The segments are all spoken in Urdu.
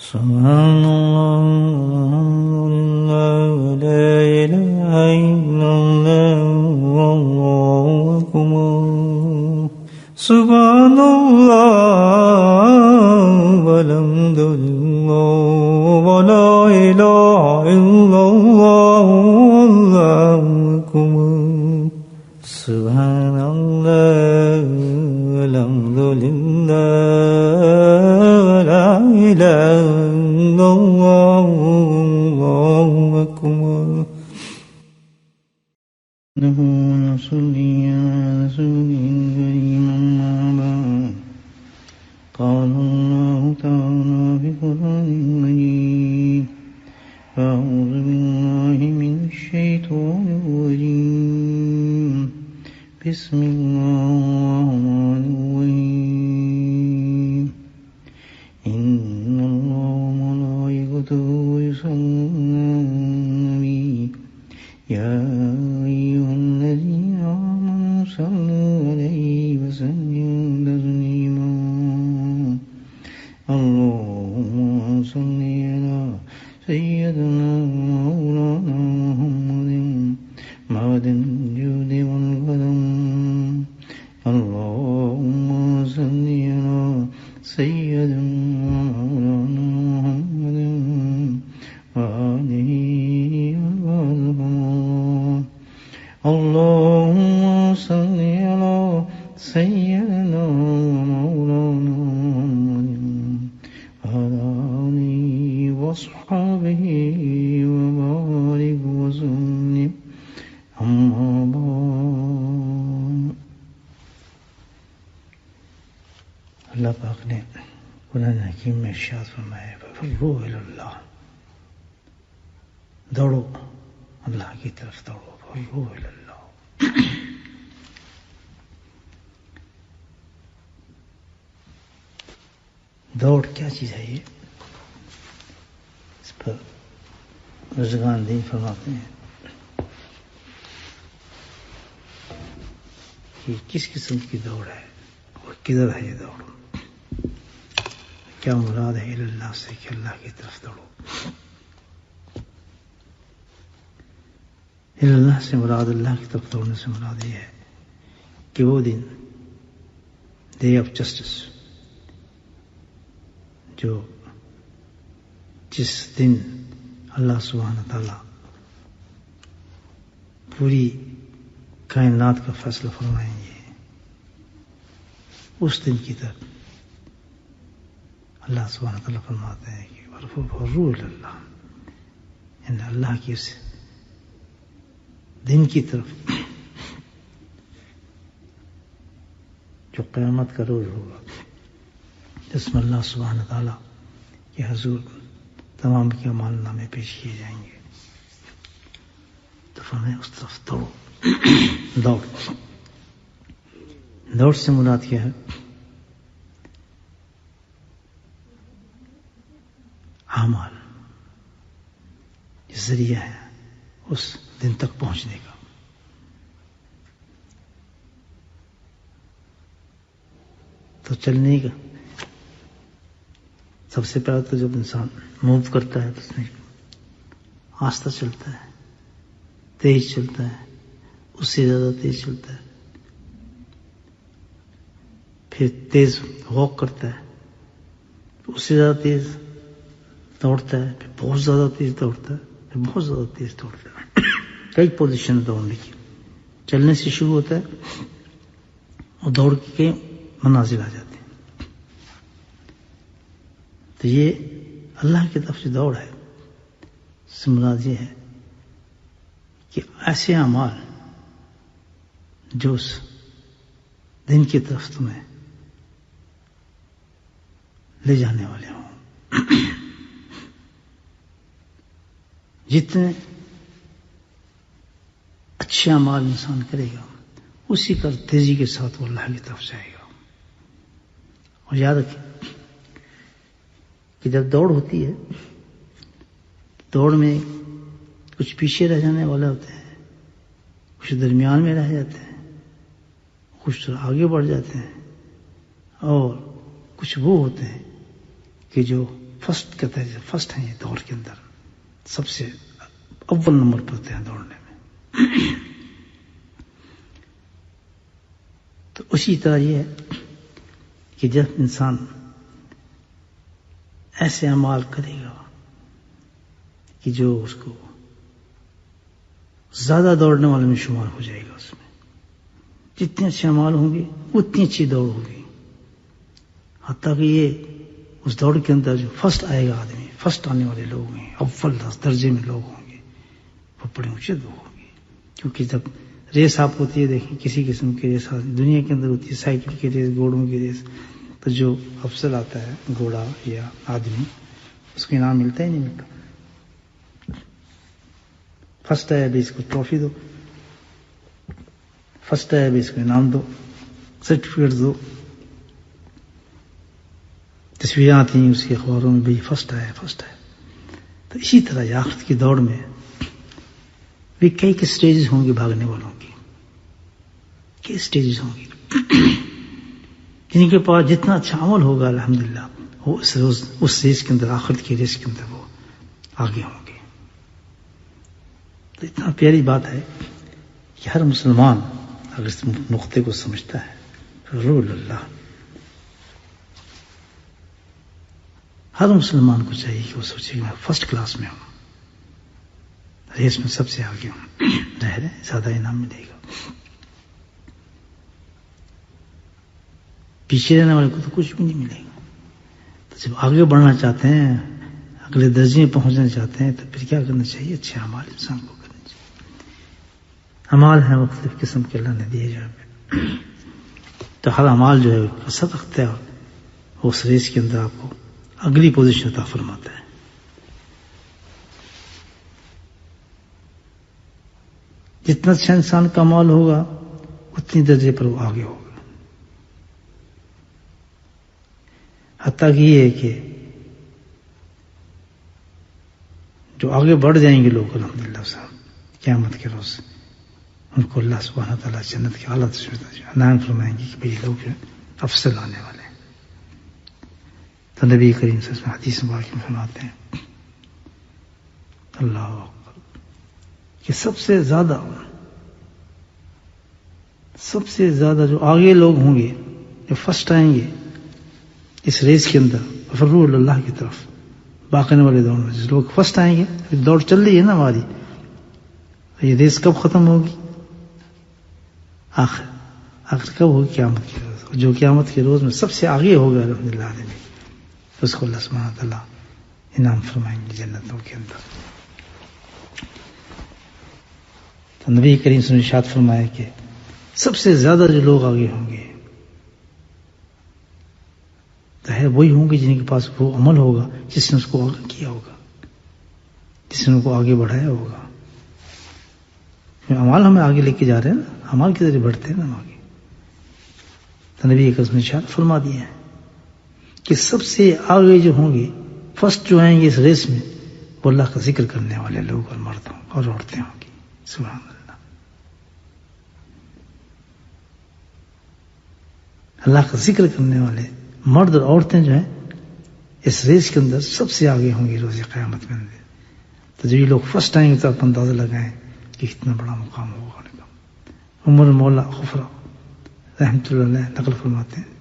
سبحان اللہ لا الہ الا اللہ واللہ اکبر سبحان اللہ والحمد للہ ولا الہ الا اللہ واللہ اکبر سبحان اللہ والحمد للہ ولا الہ الا اللہ واللہ اکبر نصلي على رسوله الكريم أما بعد قال الله تعالى في القرآن المجيد أعوذ بالله من الشيطان الرجيم بسم الله الرحمن الرحيم إن الله وملائكته يصلون على النبي يا أيها الذين آمنوا صلوا عليه وسلموا تسليما اللهم صل على سيدنا مولانا محمد معدن الجود والكرم اللهم صل على سيدنا مولانا محمد وآله وصحبه اللهم صل على سيدنا مولانا محمد وعلى آله وصحبه وبارك وسلم أما بعد اللہ پاک نے قرآن حکیم میں ارشاد فرمایا فَفِرُّوا إِلَى اللَّهِ دوڑو اللہ کی طرف دوڑو فَفِرُّوا إِلَى اللَّهِ دوڑ کیا چیز ہے یہ اس پر رضوان دین فرماتے ہیں کہ کس قسم کی دوڑ ہے اور کدھر ہے یہ دوڑ کیا مراد ہے اللہ سے کہ اللہ کی طرف دوڑو اللہ سے مراد اللہ کی طرف دوڑنے سے مراد یہ ہے کہ وہ دن ڈے آف جسٹس جو جس دن اللہ سبحانہ تعالی پوری کائنات کا فیصلہ فرمائیں گے اس دن کی طرف اللہ سبحانہ تعالیٰ فرماتے ہیں کہ فَفِرُّوا إِلَى اللَّهِ یعنی اللہ کی اس دن کی طرف جو قیامت کا روز ہوگا جس میں اللہ سبحانہ تعالیٰ کے حضور تمام کے اعمال نامے پیش کیے جائیں گے تو فرمائیں اس طرف دوڑو دوڑ سے مراد کیا ہے اعمال یہ ذریعہ ہے اس دن تک پہنچنے کا تو چلنے کا سب سے پہلے تو جب انسان موو کرتا ہے تو اس میں آہستہ چلتا ہے تیز چلتا ہے اس سے زیادہ تیز چلتا ہے پھر تیز واک کرتا ہے اس سے زیادہ تیز دوڑتا ہے پھر بہت زیادہ تیز دوڑتا ہے پھر بہت زیادہ تیز دوڑتا ہے کئی پوزیشن دوڑنے کی چلنے سے شروع ہوتا ہے اور دوڑ کے منازل آ جاتے ہیں تو یہ اللہ کی طرف سے دوڑ ہے اس سے مراد یہ ہے کہ ایسے اعمال جو اس دن کی طرف تمہیں لے جانے والے ہوں جتنے اچھے اعمال انسان کرے گا اسی کا تیزی کے ساتھ وہ اللہ کی طرف جائے گا اور یاد رکھیں کہ جب دوڑ ہوتی ہے دوڑ میں کچھ پیچھے رہ جانے والے ہوتے ہیں کچھ درمیان میں رہ جاتے ہیں کچھ آگے بڑھ جاتے ہیں اور کچھ وہ ہوتے ہیں کہ جو فرسٹ کہتے ہیں، فرسٹ ہیں یہ دوڑ کے اندر، سب سے اول نمبر پر ہوتے ہیں دوڑنے میں. تو اسی طرح یہ ہے کہ جب انسان ایسے اعمال کرے گا کہ جو اس کو زیادہ دوڑنے والے میں شمار ہو جائے گا، اس میں جتنے اچھے اعمال ہوں گے اتنی اچھی دوڑ ہوگی. حتیٰ کہ یہ اس دوڑ کے اندر جو فرسٹ آئے گا آدمی، فرسٹ آنے والے لوگ ہیں، اول درجے میں لوگ ہوں گے، وہ بڑے اونچے لوگ ہوں گے. کیونکہ جب ریس آپ ہوتی ہے، دیکھیں کسی قسم کی ریس دنیا کے اندر ہوتی ہے، سائیکل کی ریس، گھوڑوں کی ریس، تو جو افضل آتا ہے گھوڑا یا آدمی، اس کو انعام ملتا ہی نہیں ملتا. فرسٹ ہے ابھی اس کو ٹرافی دو، فرسٹ ہے ابھی اس کو انعام دو، سرٹیفکیٹ دو. تصویریں آتی ہیں اس کی اخباروں میں، بھئی فرسٹ ہے فرسٹ ہے. تو اسی طرح آخرت کی دوڑ میں بھی کئی سٹیجز ہوں گے بھاگنے والوں کی، کئی سٹیجز ہوں گی. جن کے پاس جتنا اچھا عمل ہوگا الحمدللہ وہ اس ریس کے اندر، آخرت کی ریس کے اندر وہ آگے ہوں گے. تو اتنا پیاری بات ہے کہ ہر مسلمان اگر اس نقطے کو سمجھتا ہے، رول اللہ، ہر مسلمان کو چاہیے کہ وہ سوچے کہ میں فرسٹ کلاس میں ہوں، ریس میں سب سے آگے ہوں، ظاہر ہے زیادہ انعام ملے گا. پیچھے رہنے والے کو تو کچھ بھی نہیں ملے گا. تو جب آگے بڑھنا چاہتے ہیں، اگلے درجے میں پہنچنا چاہتے ہیں، تو پھر کیا کرنا چاہیے؟ اچھے اعمال انسان کو کرنے چاہیے. اعمال ہیں مختلف قسم کے اللہ نے دیے جائے، تو ہر اعمال جو ہے اثر رکھتا ہے، اس ریس کے اندر آپ کو اگلی پوزیشن عطا فرماتا ہے. جتنا اچھا انسان کا عمل ہوگا اتنی درجے پر وہ آگے ہوگا. حتیٰ کہ یہ ہے کہ جو آگے بڑھ جائیں گے لوگ الحمدللہ صاحب قیامت کے روز، ان کو اللہ سبحانہ تعالیٰ جنت کے اعلیٰ عنایت فرمائیں گے کہ بھئی لوگ افضل آنے والے ہیں. تو نبی کریم صلی اللہ علیہ وسلم حدیث مبارک میں فرماتے ہیں اللہ اکبر کہ سب سے زیادہ جو آگے لوگ ہوں گے، جو فرسٹ آئیں گے اس ریس کے اندر، فرو اللہ کی طرف باقی والے دوڑ میں، جس لوگ فرسٹ آئیں گے، دوڑ چل رہی ہے نا ہماری، یہ ریس کب ختم ہوگی؟ آخر کب ہوگی؟ قیامت کے روز. جو قیامت کے روز میں سب سے آگے ہوگا الحمدللہ آدمی، اس کو اللہ سبحانہ تعالیٰ انعام فرمائیں گے جنتوں کے اندر. تو نبی کریم صلی اللہ علیہ وسلم نے ارشاد فرمایا کہ سب سے زیادہ جو لوگ آگے ہوں گے ظاہر وہی ہوں گے جن کے پاس وہ عمل ہوگا جس نے اس کو آگے کیا ہوگا، جس نے ان کو آگے بڑھایا ہوگا. عمل ہمیں آگے لے کے جا رہے ہیں نا، عمل کے ذریعے بڑھتے ہیں نا ہم آگے. تو نبی کریم نے ارشاد فرما دیا ہے کہ سب سے آگے جو ہوں گے، فرسٹ جو آئیں گے اس ریس میں، وہ اللہ کا ذکر کرنے والے لوگ اور مرد ہوں اور عورتیں ہوں گی. سبحان اللہ. اللہ کا ذکر کرنے والے مرد اور عورتیں جو ہیں اس ریس کے اندر سب سے آگے ہوں گے روز قیامت میں. تو جب یہ لوگ فرسٹ آئیں گے تو آپ اندازہ لگائیں کہ کتنا بڑا مقام ہوگا. عمر مولا خفرہ رحمۃ اللہ علیہ نقل فرماتے ہیں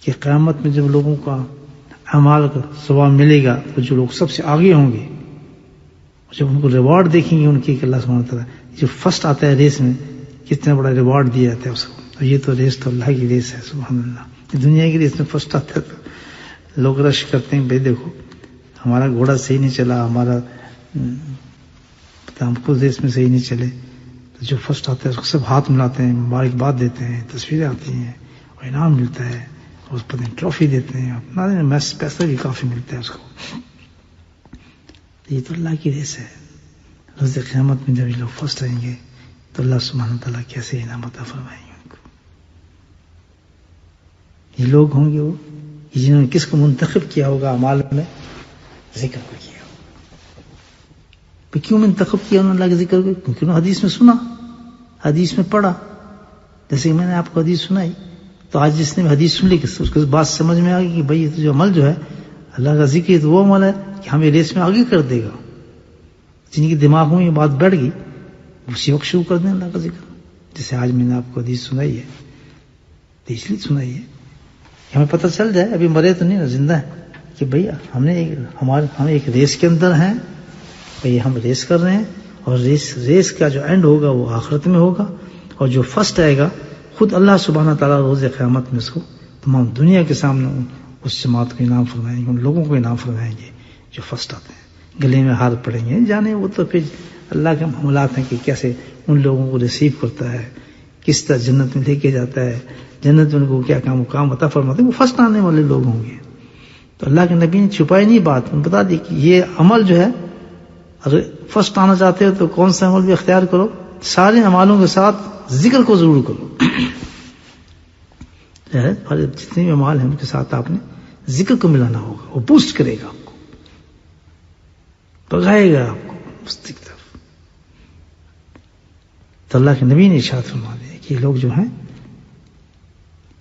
کہ قیامت میں جب لوگوں کا اعمال کا ثواب ملے گا تو جو لوگ سب سے آگے ہوں گے، جب ان کو ریوارڈ دیکھیں گے ان کی کہ اللہ سبحانہ تعالیٰ جو فرسٹ آتا ہے ریس میں کتنا بڑا ریوارڈ دیا جاتا ہے اس کو. تو یہ تو ریس تو اللہ کی ریس ہے سبحان اللہ. دنیا کی ریس میں فرسٹ آتا ہے تو لوگ رش کرتے ہیں، بھائی دیکھو ہمارا گھوڑا صحیح نہیں چلا، ہمارا ہم خود ریس میں صحیح نہیں چلے. تو جو فرسٹ آتا ہے اس کو سب ہاتھ ملاتے ہیں، مبارکباد دیتے ہیں، تصویریں آتی ہیں اور انعام ملتا ہے، اس پر ٹرافی دیتے ہیں، اپنا پیسہ بھی کافی ملتا ہے اس کو. یہ تو اللہ کی ریس ہے. روز قیامت میں جب یہ لوگ فرسٹ آئیں گے تو اللہ سبحانہ تعالیٰ کیسے انعام عطا فرمائیں گے ان کو. یہ لوگ ہوں گے وہ جنہوں نے کس کو منتخب کیا ہوگا اعمال میں؟ ذکر کو کیا. کیوں منتخب کیا انہوں نے اللہ کے ذکر کو؟ کیونکہ انہوں نے حدیث میں سنا، حدیث میں پڑھا. جیسے کہ میں نے آپ کو حدیث سنائی، تو آج جس نے بھی حدیث سن لی کہ اس کو بات سمجھ میں آ گئی کہ بھائی جو عمل جو ہے اللہ کا ذکر تو وہ عمل ہے کہ ہمیں ریس میں آگے کر دے گا. جن کے دماغ میں یہ بات بیٹھ گئی اسی وقت شروع کر دیں اللہ کا ذکر. جیسے آج میں نے آپ کو حدیث سنائی ہے تو اس لیے سنائی ہے کہ ہمیں پتہ چل جائے ابھی مرے تو نہیں نا، زندہ ہے، کہ بھئی ہم ایک ریس کے اندر ہیں، بھئی ہم ریس کر رہے ہیں، اور ریس کا جو اینڈ ہوگا وہ آخرت میں ہوگا، اور جو فرسٹ آئے گا خود اللہ سبحانہ تعالیٰ روز قیامت میں اس کو تمام دنیا کے سامنے اس جماعت کو انعام فرمائیں گے، ان لوگوں کو انعام فرمائیں گے جو فرسٹ آتے ہیں، گلے میں ہاتھ پڑیں گے. جانے وہ تو پھر اللہ کے معاملات ہیں کہ کیسے ان لوگوں کو ریسیو کرتا ہے، کس طرح جنت میں لے کے جاتا ہے، جنت میں ان کو کیا مقام عطا فرماتے ہیں، وہ فرسٹ آنے والے لوگ ہوں گے. تو اللہ کے نبی نے چھپائی نہیں بات، بتا دی کہ یہ عمل جو ہے اگر فرسٹ آنا چاہتے ہو تو کون سا عمل بھی اختیار کرو، سارے اعمالوں کے ساتھ ذکر کو ضرور کرو. جتنے بھی اعمال ہیں ان کے ساتھ آپ نے ذکر کو ملانا ہوگا، وہ بوسٹ کرے گا آپ کو، بگائے گا آپ کو اس کی طرف. تو اللہ کے نبی نے ارشاد فرما دیا کہ یہ لوگ جو ہیں،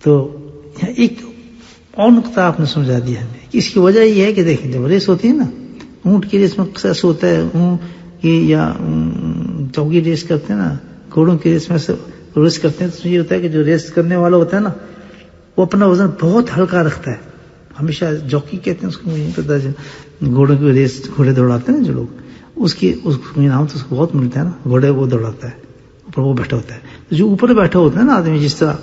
تو یہاں ایک اور نقطہ آپ نے سمجھا دیا ہمیں کہ اس کی وجہ یہ ہے کہ دیکھیں جب ریس ہوتی ہے نا، اونٹ کی ریس میں ایسا ہوتا ہے، اونٹ کی یا چوکی ریس کرتے ہیں نا، گھوڑوں کی ریس میں ریس کرتے ہیں تو یہ ہوتا ہے کہ جو ریس کرنے والا ہوتا ہے نا وہ اپنا وزن بہت ہلکا رکھتا ہے. ہمیشہ جوکی کہتے ہیں اس کو، نہیں پتا گھوڑوں کی ریس گھوڑے دوڑاتے ہیں نا جو لوگ، اس کو انعام تو اس کو بہت ملتا ہے نا. گھوڑے وہ دوڑاتا ہے، اوپر وہ بیٹھا ہوتا ہے. جو اوپر بیٹھا ہوتا ہے نا آدمی، جس طرح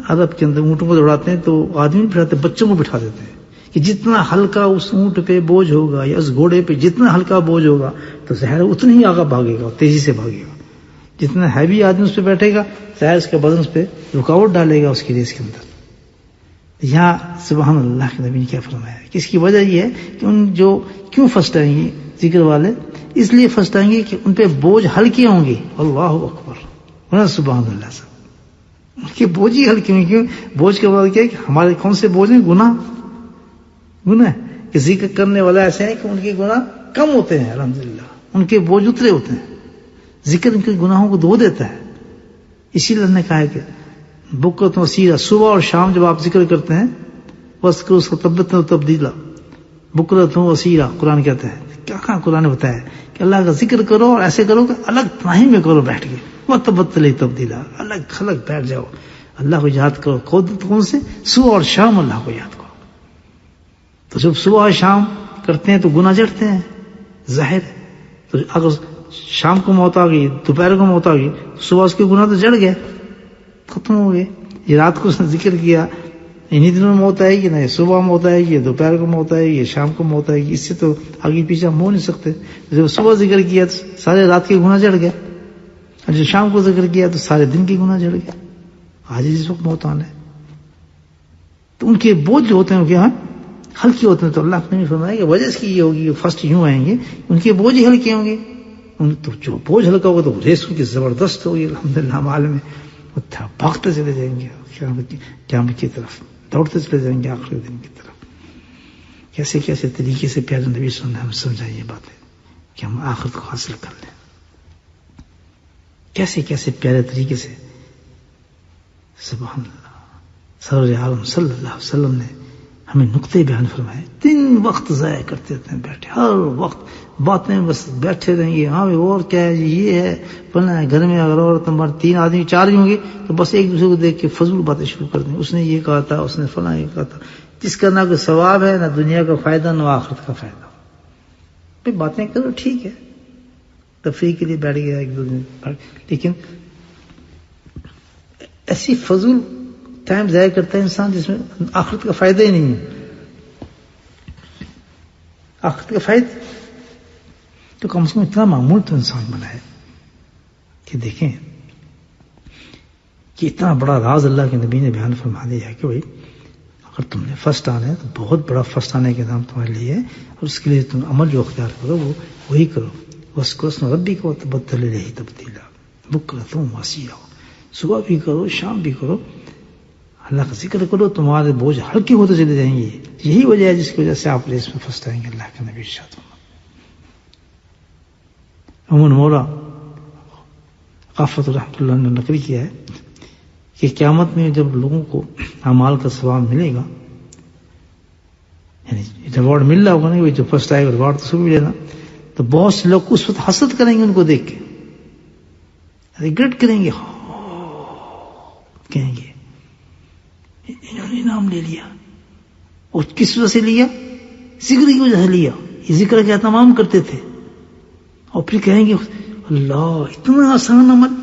عرب کے اندر اونٹوں کو دوڑاتے ہیں تو آدمی نہیں بٹھاتے، بچوں کو بٹھا دیتے ہیں کہ جتنا ہلکا اس اونٹ پہ بوجھ ہوگا یا اس گھوڑے پہ جتنا ہلکا بوجھ ہوگا تو ظاہر اتنا ہی آگے بھاگے گا، تیزی سے بھاگے گا. جتنا ہیوی آدمی اس پہ بیٹھے گا ظاہر اس کا بدن اس پہ رکاوٹ ڈالے گا اس کی ریس کے اندر. یہاں سبحان اللہ کے نبی نے کیا فرمایا کہ اس کی وجہ یہ ہے کہ ان جو کیوں فرسٹ آئیں گے ذکر والے، اس لیے فرسٹ آئیں گے کہ ان پہ بوجھ ہلکے ہوں گے. اللہ اکبر، سبحان اللہ سے ان کے بوجھ ہی ہلکے ہوں گے. کیوں؟ بوجھ کے بعد کیا ہے کہ ہمارے کون سے بوجھ ہیں؟ گناہ کہ ذکر کرنے والا ایسے ہیں کہ ان کے گناہ کم ہوتے ہیں، الحمدللہ ان کے بوجھ اترے ہوتے ہیں. ذکر ان کے گناہوں کو دھو دیتا ہے. اسی لیے اللہ نے کہا ہے کہ بکرۃ وصیلا، صبح اور شام جب آپ ذکر کرتے ہیں بس کرو اس کو تبت و تبدیلا، بکرۃ وصیلا قرآن کہتا ہے. کیا کہاں قرآن نے بتایا ہے کہ اللہ کا ذکر کرو اور ایسے کرو کہ الگ ٹائم میں کرو بیٹھ کے، وہ تبتل تبدیلا، الگ بیٹھ جاؤ، اللہ کو یاد کرو. کون سے؟ صبح اور شام اللہ کو یاد کرو. تو جب صبح اور شام کرتے ہیں تو گناہ جڑتے ہیں ظاہر. تو اگر شام کو موت آ گئی، دوپہر کو موت آ گئی، صبح اس کے گناہ تو جڑ گئے، ختم ہو گئے. یہ رات کو اس نے ذکر کیا، انہی دنوں میں موت آئے گی، نہ صبح موت آئے گی، دوپہر کو موت آئے گی، شام کو موت آئے گی. اس سے تو آگے پیچھے ہم ہو نہیں سکتے. جب صبح ذکر کیا تو سارے رات کے گناہ جڑ گئے، اور جب شام کو ذکر کیا تو سارے دن کے گناہ جڑ گئے. آج جس وقت موت آنا ہے تو ان کے بوجھ جو ہوتے ہیں کہ ہلکے ہوتے ہیں. تو اللہ نے فرمایا کہ وجہ اس کی یہ ہوگی کہ فرسٹ یوں آئیں گے، ان کے بوجھ ہی ہلکے ہوں گے. تو جو بوجھ ہلکا ہوگا تو ریس ان کی زبردست ہوگی الحمدللہ. عالم میں بھاگتے چلے جائیں گے قیامت کی طرف، دوڑتے چلے جائیں گے آخری دن کی طرف. کیسے کیسے طریقے سے پیارے نبی صلی اللہ علیہ وسلم نے ہم سمجھائی یہ باتیں کہ ہم آخرت کو حاصل کر لیں. کیسے کیسے پیارے طریقے سے سبحان اللہ سرور عالم صلی اللہ علیہ وسلم نے ہمیں نقطے بیان فرمائے. 3 وقت ضائع کرتے رہتے ہیں بیٹھے، ہر وقت باتیں بس بیٹھے رہیں گے. ہاں اور کیا ہے جی، یہ ہے بنا ہے. گھر میں اگر عورت ہمارے 3 آدمی 4 بھی ہوں گے تو بس ایک دوسرے کو دیکھ کے فضول باتیں شروع کر دیں. اس نے یہ کہا تھا، اس نے فلاں یہ کہا تھا، جس کا نہ کوئی ثواب ہے، نہ دنیا کا فائدہ، نہ آخرت کا فائدہ. پھر باتیں کرو ٹھیک ہے، تفریح کے لیے بیٹھ گیا ایک دو دن، لیکن ایسی فضول ٹائم ضائع کرتا ہے انسان جس میں آخرت کا فائدہ ہی نہیں ہے. آخرت کا فائدہ تو کم سے کم اتنا معمول تو انسان بنا ہے کہ دیکھیں کہ اتنا بڑا راز اللہ کے نبی نے بیان فرما دیا ہے کہ بھائی اگر تم نے فرسٹ آنا ہے تو بہت بڑا فرسٹ آنے کے نام تمہارے لیے ہے، اور اس کے لیے تم عمل جو اختیار کرو وہ وہی کرو. بس کو ربی کو تبدل رہی تبدیلا بکرۃ وصیلا، صبح بھی کرو شام بھی کرو، اللہ کا ذکر کرو، تمہارے بوجھ ہلکے ہوتے چلے جائیں گے. یہی وجہ ہے جس کی وجہ سے آپ ریس میں فرسٹ آئیں گے. اللہ کے نبی ارشاد عموماً مولا غافت رحمۃ اللہ نے نقل کیا ہے کہ قیامت میں جب لوگوں کو اعمال کا ثواب ملے گا، یعنی ریوارڈ مل رہا ہوگا نا، جو فرسٹ آئے گا ریوارڈ تو اس کو بھی لینا. تو بہت سے لوگ اس وقت حسد کریں گے ان کو دیکھ کے، ریگریٹ کریں گے، کہیں گے انہوں نے انعام لے لیا. اور کس وجہ سے لیا؟ ذکر کی وجہ سے لیا. یہ ذکر کا اہتمام کرتے تھے. اور پھر کہیں گے اللہ اتنا آسان عمل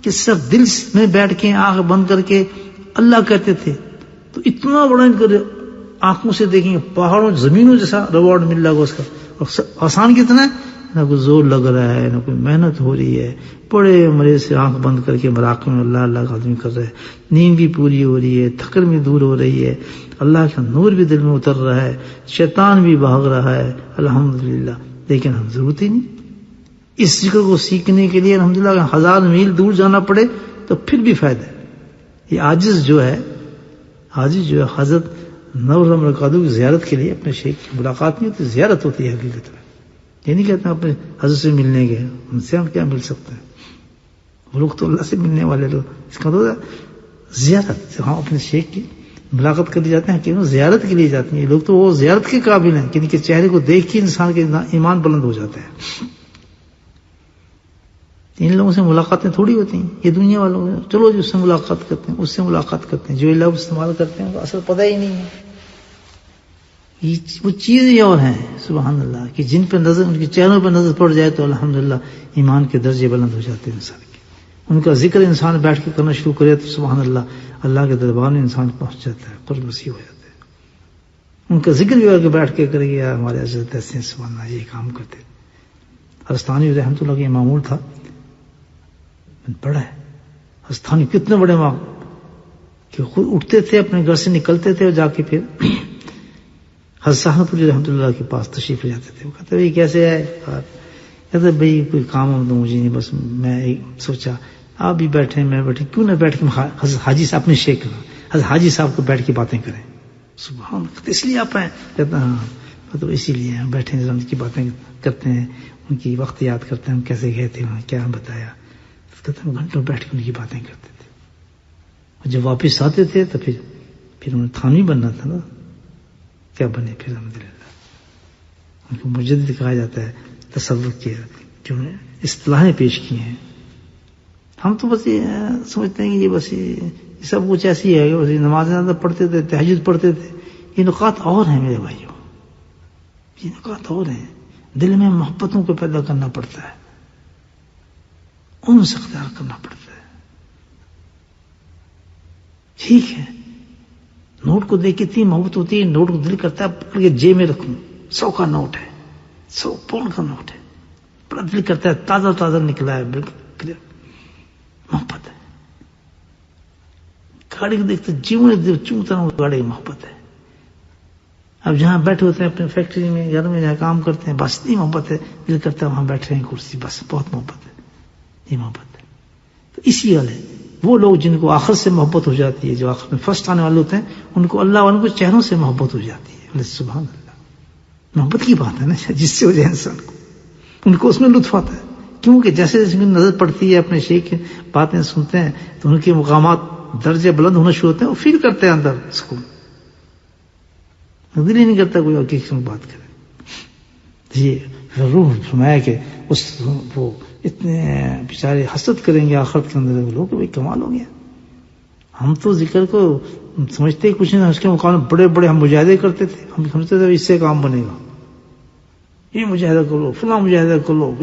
کہ صرف دل میں بیٹھ کے آنکھ بند کر کے اللہ کہتے تھے، تو اتنا بڑا ان کو آنکھوں سے دیکھیں گے پہاڑوں زمینوں جیسا ریوارڈ مل رہا ہوگا اس کا. اور آسان کتنا ہے، نہ کوئی زور لگ رہا ہے، نہ کوئی محنت ہو رہی ہے، بڑے مزے سے آنکھ بند کر کے مراقبے میں اللہ اللہ کا آدمی کر رہا ہے، نیند بھی پوری ہو رہی ہے، تھکن بھی دور ہو رہی ہے، اللہ کا نور بھی دل میں اتر رہا ہے، شیطان بھی بھاگ رہا ہے، الحمدللہ. لیکن ہم ضرورت ہی نہیں. اس ذکر کو سیکھنے کے لیے الحمدللہ 1000 میل دور جانا پڑے تو پھر بھی فائدہ ہے. یہ عاجز جو ہے حضرت نور قادو کی زیارت کے لیے اپنے شیخ کی ملاقات نہیں ہوتی، زیارت ہوتی ہے حقیقت میں. یہ نہیں کہتے ہیں اپنے حضرت سے ملنے گئے، ان سے ہم کیا مل سکتے ہیں؟ وہ لوگ تو اللہ سے ملنے والے لوگ. اس کا تو زیارت، ہم اپنے شیخ کی ملاقات کرنے جاتے ہیں کہ وہ زیارت کے لیے جاتے ہیں. یہ لوگ تو وہ زیارت کے قابل ہیں کہ ان کے چہرے کو دیکھ کے انسان کے ایمان بلند ہو جاتا ہے. ان لوگوں سے ملاقاتیں تھوڑی ہوتی ہیں. یہ دنیا والوں سے چلو جس سے ملاقات کرتے ہیں، اس سے ملاقات کرتے ہیں. جو لفظ استعمال کرتے ہیں اصل پتہ ہی نہیں ہے. وہ چیزیں اور ہیں سبحان اللہ کہ جن پہ نظر، ان کے چہروں پہ نظر پڑ جائے تو الحمدللہ ایمان کے درجے بلند ہو جاتے ہیں انسان کے. ان کا ذکر انسان بیٹھ کے کرنا شروع کرے تو سبحان اللہ کے دربار میں انسان پہنچ جاتا ہے، قرب نصیب ہو جاتا ہے. ان کا ذکر بھی اگر بیٹھ کے کرے گا، ہمارے حضرت ایسے ہیں سبحان اللہ یہ کام کرتے. ارستانی رحمۃ اللہ کا یہ معمول تھا، بڑا ہے ارستانی، کتنے بڑے ماں کہ خود اٹھتے تھے اپنے گھر سے نکلتے تھے اور جا کے پھر حضرت صاحب رحمۃ اللہ کے پاس تشریف لے جاتے تھے. وہ کہتے بھائی کیسے آئے؟ کہتے بھائی کوئی کام ہم تو مجھے نہیں، بس میں سوچا آپ بھی بیٹھے میں بیٹھے، کیوں نہ بیٹھ کے حضرت حاجی صاحب اپنے شیخ حضرت حاجی صاحب کو بیٹھ کے باتیں کریں. سبحان اللہ، اس لیے آپ ہیں؟ کہتے ہاں مطلب اسی لیے ہم بیٹھے ہیں، ان کی باتیں کرتے ہیں، ان کی وقت یاد کرتے ہیں، ہم کیسے گئے تھے وہاں، کیا ہم بتایا. کہتے ہیں گھنٹوں بیٹھ کے ان کی باتیں کرتے تھے. اور جب واپس آتے تھے تو پھر انہیں تھانوی بننا تھا نا، کیا بنے پھر الحمدللہ. ان کو مجدد کہا جاتا ہے تصوف کے جو اصطلاحیں پیش کی ہیں. ہم تو بس یہ سمجھتے ہیں کہ یہ بس یہ سب کچھ ایسی ہے، بس نمازیں زیادہ پڑھتے تھے، تہجد پڑھتے تھے. یہ نکات اور ہیں میرے بھائیوں، یہ نکات اور ہیں. دل میں محبتوں کو پیدا کرنا پڑتا ہے، ان سے اختیار کرنا پڑتا ہے. ٹھیک ہے نوٹ کو دیکھ کے اتنی محبت ہوتی ہے، نوٹ کو دل کرتا ہے پکڑ کے جیب میں رکھوں. 100 کا نوٹ ہے، 100 پاؤنڈ کا نوٹ ہے، بڑا دل کرتا ہے، تازہ تازہ نکلا ہے، بالکل محبت ہے. گاڑی کو دیکھتے جیون چونتا ہوں، گاڑی محبت ہے. اب جہاں بیٹھے ہوتے ہیں اپنے فیکٹری میں، گھر میں جہاں کام کرتے ہیں، بس اتنی محبت ہے، دل کرتا ہے وہاں بیٹھ رہے ہیں کرسی، بس بہت محبت ہے. یہ محبت ہے. تو اسی حال ہے وہ لوگ جن کو آخر سے محبت ہو جاتی ہے، جو آخر میں فرسٹ آنے والے ہوتے ہیں، ان کو اللہ والوں کو چہروں سے محبت ہو جاتی ہے. سبحان اللہ، محبت کی بات ہے نا، جس سے ہو جائے انسان کو، ان کو اس میں لطف آتا ہے. کیونکہ جیسے جیسے نظر پڑتی ہے اپنے شیخ کی باتیں سنتے ہیں تو ان کے مقامات درجے بلند ہونا شروع ہوتے ہیں، وہ فیل کرتے ہیں اندر اس کو، دل ہی نہیں کرتا کوئی اور کسی میں بات کرے. یہ روح فرمایا کہ اس وہ اتنے بیچارے حسد کریں گے آخرت کے اندر لوگ، بھائی کمال ہو گیا. ہم تو ذکر کو سمجھتے ہی کچھ نہیں، اس کے مقابلے میں بڑے بڑے ہم مجاہدے کرتے تھے. ہم سمجھتے تھے اس سے کام بنے گا، یہ مجاہدہ کر لو، فلاں مجاہدہ کر لو.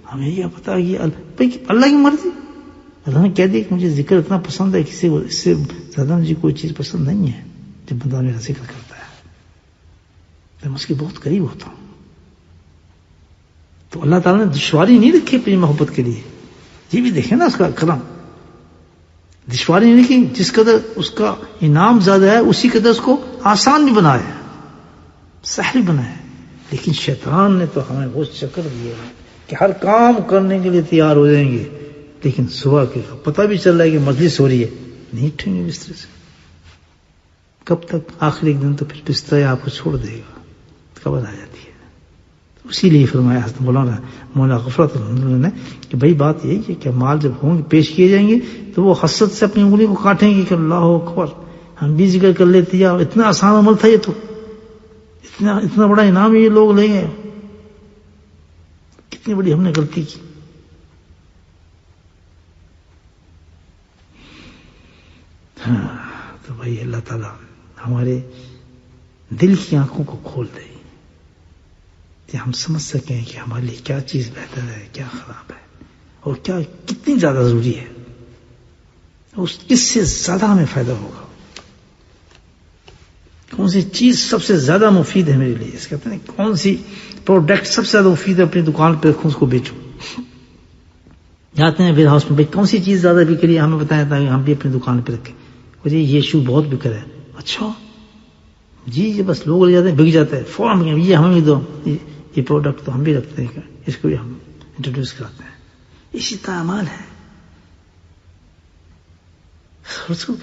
ہمیں یہ پتا کہ اللہ کی مرضی. اللہ نے کہہ دیا کہ مجھے ذکر اتنا پسند ہے، کسی کو اس سے زیادہ مجھے کوئی چیز پسند نہیں ہے. جب بندہ میرا ذکر کرتا ہے تو میں اس کے بہت قریب ہوتا ہوں. تو اللہ تعالیٰ نے دشواری نہیں رکھی اپنی محبت کے لیے. یہ بھی دیکھیں نا اس کا کرم، دشواری نہیں رکھی. جس قدر اس کا انعام زیادہ ہے اسی قدر اس کو آسان بھی بنایا ہے، سہل بنایا ہے. لیکن شیطان نے تو ہمیں وہ چکر دیا ہے کہ ہر کام کرنے کے لیے تیار ہو جائیں گے، لیکن صبح کے پتہ بھی چل رہا ہے کہ مجلس ہو رہی ہے، نہیں اٹھیں گے بستر سے. کب تک؟ آخری ایک دن تو پھر بستر آپ کو چھوڑ دے گا، قبر آ جاتی ہے. اسی لیے فرمایا حضرت مولانا غفرت نے کہ بھائی بات یہی ہے کہ مال جب ہوں گے پیش کیے جائیں گے تو وہ حسد سے اپنی انگلی کو کاٹیں گے کہ اللہ اکبر ہم بھی ذکر کر لیتے ہیں، اتنا آسان عمل تھا یہ تو اتنا بڑا انعام یہ لوگ لیں گے، کتنی بڑی ہم نے غلطی کی. تو بھائی اللہ تعالیٰ ہمارے دل کی آنکھوں کو کھول دے کہ ہم سمجھ سکیں کہ ہمارے لیے کیا چیز بہتر ہے، کیا خراب ہے، اور کیا کتنی زیادہ ضروری ہے، اس کس سے زیادہ ہمیں فائدہ ہوگا، کون سی چیز سب سے زیادہ مفید ہے میرے لیے. اس کہتے ہیں کون سی پروڈکٹ سب سے زیادہ مفید ہے، اپنی دکان پہ رکھوں، اس کو بیچوں. جاتے ہیں ویئر ہاؤس میں، بھائی کون سی چیز زیادہ بک رہی ہے ہمیں بتائیں تاکہ ہم بھی اپنی دکان پہ رکھیں. یہ شو بہت بک رہا ہے. اچھا جی بس لوگ لے جاتے ہیں، بک جاتا ہے فوراً، یہ ہمیں بھی دو، یہ پروڈکٹ تو ہم بھی رکھتے ہیں، اس کو بھی ہم انٹروڈیوس کراتے ہیں. اسی طرح اعمال ہے.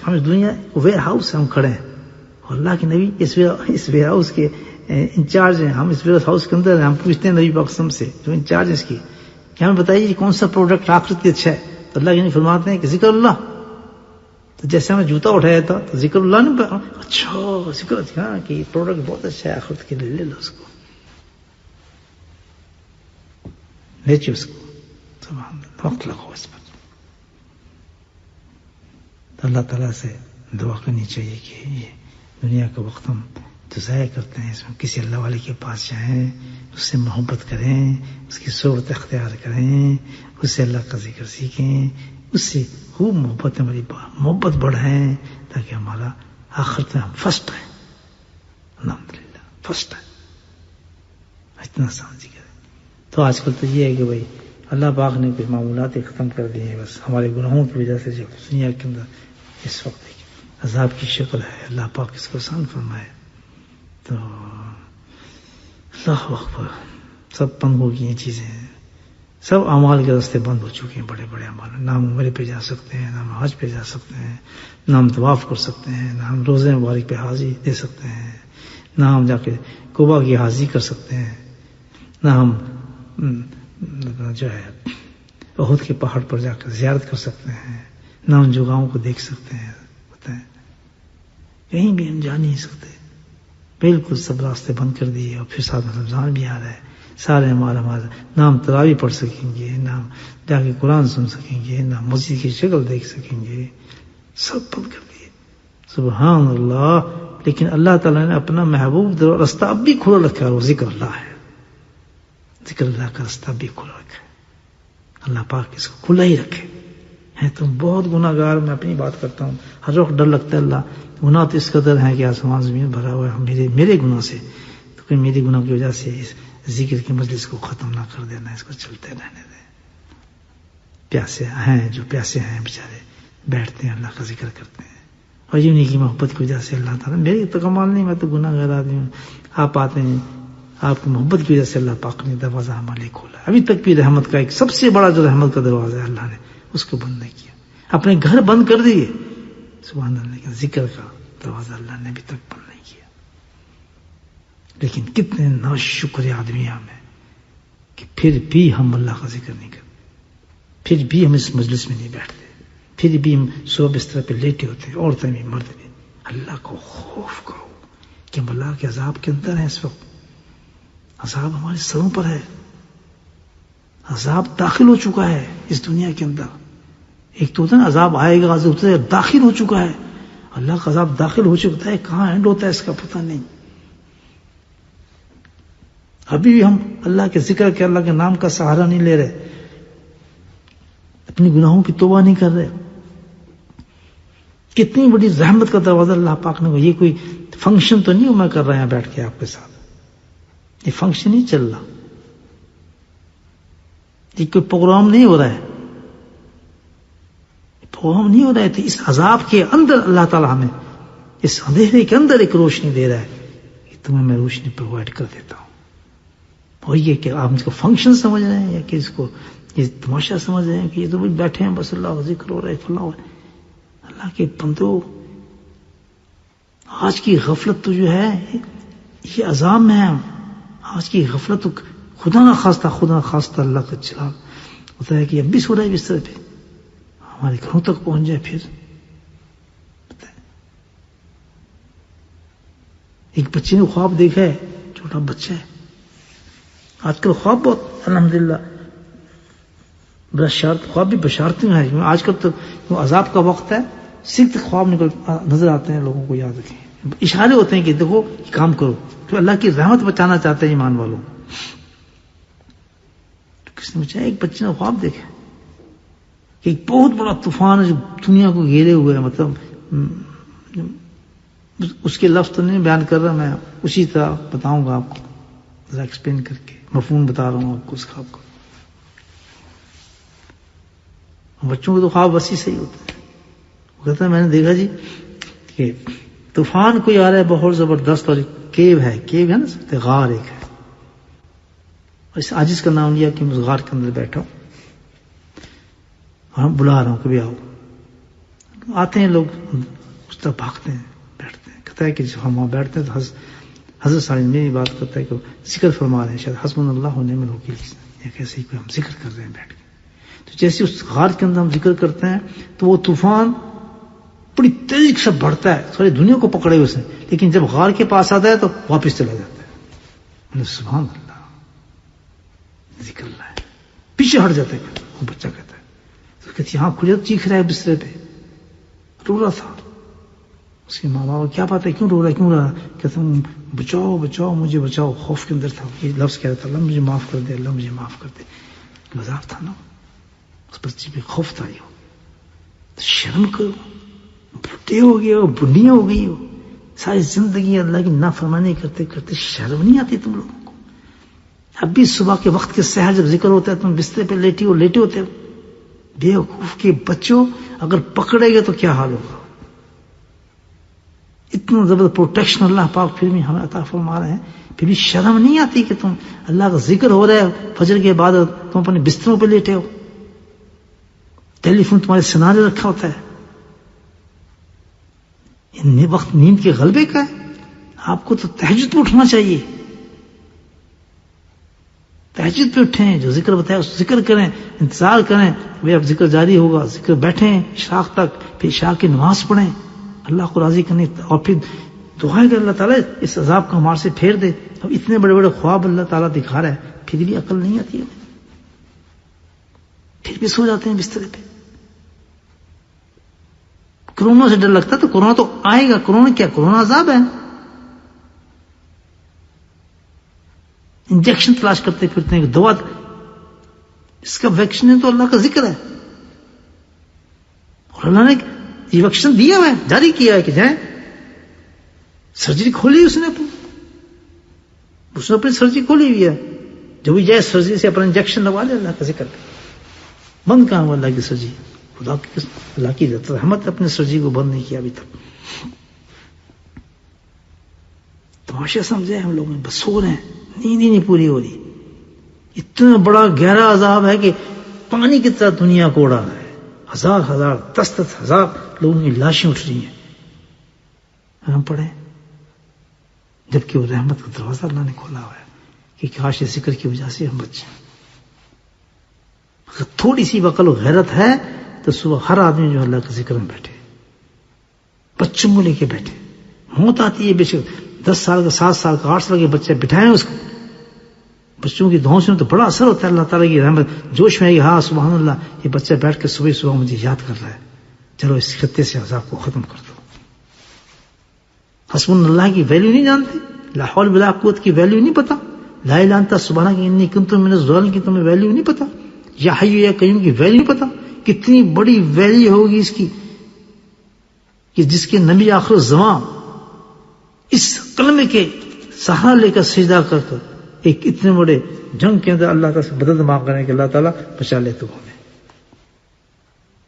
ہمیں دنیا ویئر ہاؤس ہم کھڑے ہیں، اور اللہ کے نبی اس ویئر ہاؤس کے انچارج ہیں. ہم اس ویئر ہاؤس کے اندر ہیں. ہم پوچھتے ہیں نبی پاک صلی اللہ علیہ وسلم سے جو انچارج ہے اس کی کہ ہمیں بتائیے کون سا پروڈکٹ آخرت کے اچھا ہے. تو اللہ کے نبی فرماتے ہیں کہ ذکر اللہ. تو جیسے ہمیں جوتا اٹھایا تھا تو ذکر اللہ نے اچھا ذکر، ہاں کہ یہ پروڈکٹ بہت اچھا ہے آخرت کے لیے، لے لو اس کو، بیچو اس کو. سبحان اللہ، وقت لگاؤ اس پر. تو اللہ تعالیٰ سے دعا کرنی چاہیے کہ یہ دنیا کا وقت ہم تو ضائع کرتے ہیں، اس میں کسی اللہ والے کے پاس جائیں، اس سے محبت کریں، اس کی صحبت اختیار کریں، اس سے اللہ کا ذکر سیکھیں، اس سے خوب محبت ہماری محبت بڑھائیں تاکہ ہمارا آخرت میں ہم فرسٹ ہیں. الحمدللہ فرسٹ ہے. اتنا آسان ذکر ہے. تو آج کل تو یہ ہے کہ بھائی اللہ پاک نے کوئی معمولات ختم کر دی ہیں، بس ہمارے گناہوں کی وجہ سے جو دنیا کے اندر اس وقت عذاب کی شکل ہے. اللہ پاک اس کو آسان فرمائے. تو اللہ اکبر، سب بند ہو گئی ہیں چیزیں، سب اعمال کے راستے بند ہو چکے ہیں. بڑے بڑے اعمال، نہ ہم عمرے پہ جا سکتے ہیں، نہ ہم حج پہ جا سکتے ہیں، نہ ہم طواف کر سکتے ہیں، نہ ہم روزے مبارک پہ حاضری دے سکتے ہیں، نہ ہم جا کے قبا کی حاضری کر سکتے ہیں، نہ ہم جو ہے احد کے پہاڑ پر جا کر زیارت کر سکتے ہیں، نہ ان جگہوں کو دیکھ سکتے ہیں. بتائیں کہیں بھی ہم جا نہیں سکتے. بالکل سب راستے بند کر دیے. اور پھر ساتھ میں رمضان بھی آ رہا ہے. سارے ہمارا نہ ہم تراویح پڑھ سکیں گے، نہ ہم جا کے قرآن سن سکیں گے، نہ مسجد کی شکل دیکھ سکیں گے. سب بند کر دیے. سبحان اللہ. لیکن اللہ تعالیٰ نے اپنا محبوب راستہ اب بھی کھلا رکھا ہے، وہ ذکر اللہ ہے. ذکر اللہ کا راستہ بھی کھلا رکھا ہے. اللہ پاک اس کو کھلا ہی رکھے. ہے تم بہت گناہ گار، میں اپنی بات کرتا ہوں، ہر وقت ڈر لگتا ہے. اللہ گناہ تو اس قدر ہے کہ آسمان زمین بھرا ہوا ہے میرے گناہ سے، تو کوئی میری گناہ کی وجہ سے اس ذکر کی مجلس کو ختم نہ کر دینا، اس کو چلتے رہنے دیں. پیاسے ہیں، جو پیاسے ہیں بیچارے بیٹھتے ہیں، اللہ کا ذکر کرتے ہیں، اور انہیں کی محبت کی وجہ سے اللہ تعالیٰ، میری تو کمال نہیں، میں تو گناہ گار آدمی ہوں، آپ آتے ہیں، آپ کی محبت کی وجہ سے اللہ پاک نے دروازہ ہمارے لیے کھولا. ابھی تک بھی رحمت کا ایک سب سے بڑا جو رحمت کا دروازہ ہے، اللہ نے اس کو بند نہیں کیا. اپنے گھر بند کر دیے، سبحان اللہ، لیکن ذکر کا دروازہ اللہ نے ابھی تک بند نہیں کیا. لیکن کتنے ناشکر آدمی ہمیں کہ پھر بھی ہم اللہ کا ذکر نہیں کرتے، پھر بھی ہم اس مجلس میں نہیں بیٹھتے، پھر بھی ہم سو بستر پہ لیٹے ہوتے ہیں، عورتیں بھی مرد بھی. اللہ کو خوف کرو کہ ہم اللہ کے عذاب کے اندر ہیں. اس وقت عذاب ہمارے سروں پر ہے، عذاب داخل ہو چکا ہے اس دنیا کے اندر. ایک تو ہوتا ہے نا عذاب آئے گا، عذاب داخل ہو چکا ہے. اللہ کا عذاب داخل ہو چکا ہے، کہاں اینڈ ہوتا ہے اس کا پتہ نہیں. ابھی بھی ہم اللہ کے ذکر کے، اللہ کے نام کا سہارا نہیں لے رہے، اپنی گناہوں کی توبہ نہیں کر رہے. کتنی بڑی رحمت کا دروازہ اللہ پاک نے. یہ کوئی فنکشن تو نہیں ہوں میں کر رہا ہوں بیٹھ کے آپ کے ساتھ، یہ فنکشن نہیں چل رہا، یہ کوئی پروگرام نہیں ہو رہا ہے، پروگرام نہیں ہو رہا ہے. تو اس عذاب کے اندر اللہ تعالیٰ ہمیں اس اندھیرے کے اندر ایک روشنی دے رہا ہے کہ تمہیں میں روشنی پرووائڈ کر دیتا ہوں. اور یہ کہ آپ اس کو فنکشن سمجھ رہے ہیں یا کہ اس کو یہ تماشا سمجھ رہے ہیں کہ یہ تو بیٹھے ہیں بس اللہ کا ذکر ہو رہا ہے فلاں. اللہ کے بندو، آج کی غفلت تو جو ہے یہ عذاب میں ہے. آج کی غفلت تو خدا نہ خواستہ اللہ کا چلا ہوتا ہے کہ اب بھی سو رہا ہے بستر پہ، ہمارے گھروں تک پہنچ جائے. پھر ایک بچے نے خواب دیکھا ہے چھوٹا بچہ ہے. آج کل خواب بہت الحمدللہ بشارت، خواب بھی بشارتیں ہیں. آج کل تو عذاب کا وقت ہے، صرف خواب نظر آتے ہیں لوگوں کو. یاد رکھیں، اشارے ہوتے ہیں کہ دیکھو یہ کام کرو، تو اللہ کی رحمت بچانا چاہتے ہیں ایمان والوں. تو کس نے بچایا؟ ایک بچے نے خواب دیکھا کہ ایک بہت بڑا طوفان ہے جو دنیا کو گھیرے ہوئے ہے. مطلب اس کے لفظ تو نہیں بیان کر رہا، میں اسی طرح بتاؤں گا آپ کو، ذرا ایکسپلین کر کے مفہوم بتا رہا ہوں آپ کو اس خواب کو. بچوں کے تو خواب وسیع صحیح ہوتا ہے. وہ کہتا ہے میں نے دیکھا جی کہ طوفان کوئی آ رہا ہے بہت زبردست، اور کیو ہے نا، غار ایک ہے، اور اس عاجز کا نام لیا کہ میں اس غار کے اندر بیٹھا ہوں اور ہم بلا رہا ہوں کبھی آؤ. آتے ہیں لوگ، اس طرح بھاگتے ہیں، بیٹھتے ہیں. کہتا ہے کہ جب ہم وہاں بیٹھتے ہیں تو حضرت صاحب میری بات کرتا ہے کہ ذکر فرما رہے ہیں، شاید حسبنا اللہ و نعم الوکیل، یا کیسے ہی کوئی ہم ذکر کر رہے ہیں بیٹھ کے. تو جیسے اس غار کے اندر ہم ذکر کرتے ہیں تو وہ طوفان بڑی تیزی سے بڑھتا ہے، ساری دنیا کو پکڑے اس نے، لیکن جب غار کے پاس آتا ہے تو واپس چلا جاتا ہے. سبحان اللہ، ذکر اللہ ہے. پیچھے ہٹ جاتا ہے. وہ بچہ کہتا ہے، تو کہتی ہاں کھلے، چیخ رہا ہے بسترے پہ، رو رہا تھا. اس کے ماں باپ کیا بات ہے، کیوں رو رہا؟ کہتا ہوں بچاؤ بچاؤ مجھے بچاؤ. خوف کے اندر تھا، یہ لفظ کہہ رہا تھا، اللہ مجھے معاف کر دے، اللہ مجھے معاف کر دے. مذاق تھا نا، اس بچے پہ خوف تھا. تو شرم کرو، بڈھے ہو گئے ہو، بڈھیاں ہو گئی ہو، ساری زندگی اللہ کی نافرمانی کرتے کرتے شرم نہیں آتی تم لوگوں کو؟ اب بھی صبح کے وقت کے سحر جب ذکر ہوتا ہے تم بسترے پہ لیٹے ہوتے ہو. بے وقوف کے بچوں، اگر پکڑے گے تو کیا حال ہوگا؟ اتنا زبردست پروٹیکشن اللہ پاک پھر بھی ہمیں عطا فرما رہے ہیں، پھر بھی شرم نہیں آتی کہ تم اللہ کا ذکر ہو رہا ہے فجر کے بعد تم اپنے بستروں پہ لیٹے ہو، ٹیلی فون تمہارے سنارے رکھا ہوتا ہے. وقت نیند کے غلبے کا ہے. آپ کو تو تہجد میں اٹھنا چاہیے، تہجد پہ اٹھیں، جو ذکر بتایا اس ذکر کریں، انتظار کریں وہ اب ذکر جاری ہوگا. ذکر بیٹھیں عشاق تک، پھر عشاء کی نماز پڑھیں اللہ کو راضی کرنے، اور پھر دعا کہ اللہ تعالیٰ اس عذاب کو ہمارے سے پھیر دے. اب اتنے بڑے بڑے خواب اللہ تعالیٰ دکھا رہا ہے، پھر بھی عقل نہیں آتی ہے، پھر بھی سو جاتے ہیں بسترے پہ. کرونا سے ڈر لگتا تو کرونا تو آئے گا. کرونا کیا؟ کرونا عذاب ہے. انجیکشن تلاش کرتے پھرتے ہیں، دوا، اس کا ویکسین ہے تو اللہ کا ذکر ہے، اور اللہ نے یہ ویکسین دیا ہے، جاری کیا ہے کہ جائیں. سرجری کھولی اس نے اپنی سرجری کھولی ہوئی ہے، جو بھی جائے سرجری سے اپنا انجیکشن لگوا لے اللہ کا ذکر پہ. بند کہاں ہوا اللہ کی سرجری؟ خدا کی اللہ کی رحمت اپنے سرجری کو بند نہیں کیا ابھی تک. تماشا سمجھے ہم لوگ بس سو رہے ہیں، نیند ہی نہیں پوری ہو رہی. اتنا بڑا گہرا عذاب ہے کہ پانی کی طرح دنیا کو اڑا رہا ہے. ہزار 10 ہزار لوگوں کی لاشیں اٹھ رہی ہیں. ہم پڑھیں جبکہ وہ رحمت کا دروازہ اللہ نے کھولا ہوا ہے کہ کاش ذکر کی وجہ سے ہم بچیں. اگر تھوڑی سی عقل و غیرت ہے تو صبح ہر آدمی جو اللہ کے ذکر میں بیٹھے، بچوں کو لے کے بیٹھے. موت آتی ہے بے شک، 10 سال کا 7 سال کا 8 سال کے بچے بٹھائیں اس کو. بچوں کی دعاؤں سے تو بڑا اثر ہوتا ہے. اللہ تعالیٰ کی رحمت جوش میں آئی، ہاں سبحان اللہ یہ بچہ بیٹھ کے صبح مجھے یاد کر رہا ہے، چلو اس خطے سے عذاب کو ختم کر دو. حسبنا اللہ کی ویلیو نہیں جانتے، لا حول ولا قوت کی ویلیو نہیں پتا، لا الہ الا انت سبحانک انی کنت من الظالمین کی تمہیں ویلیو نہیں پتا، یا حی یا قیوم کی ویلیو نہیں پتا. کتنی بڑی ویلیو ہوگی اس کی کہ جس کے نبی آخر الزمان اس کلمے کے سہارا لے کر سجدہ کر ایک اتنے بڑے جنگ کے اندر اللہ تعالیٰ سے مدد مانگ کرنے کہ اللہ تعالیٰ بچا لے تو ہمیں.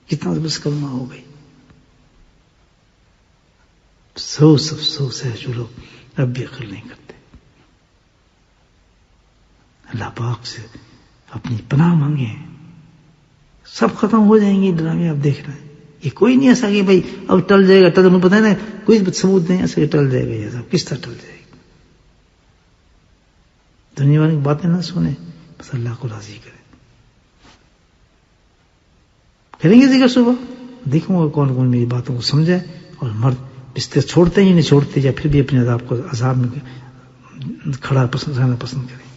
کتنا بس کلمہ ہو گئی. افسوس ہے جو لوگ اب بھی عقل نہیں کرتے. اللہ پاک سے اپنی پناہ مانگے، سب ختم ہو جائیں گے ڈرامے. آپ دیکھ رہے ہیں یہ کوئی نہیں ایسا کہ بھائی اب ٹل جائے گا، مجھے پتا ہے نا کوئی ثبوت نہیں ایسا کہ ٹل جائے گا. یہ سب کس طرح ٹل جائے گا؟ دنیا والی باتیں نہ سنیں، بس اللہ کو راضی کریں گے ذکر صبح. دیکھوں گا کون کون میری باتوں کو سمجھے. اور مرد بستر چھوڑتے ہی نہیں چھوڑتے، یا پھر بھی اپنے عذاب میں کھڑا رہنا پسند کریں گے.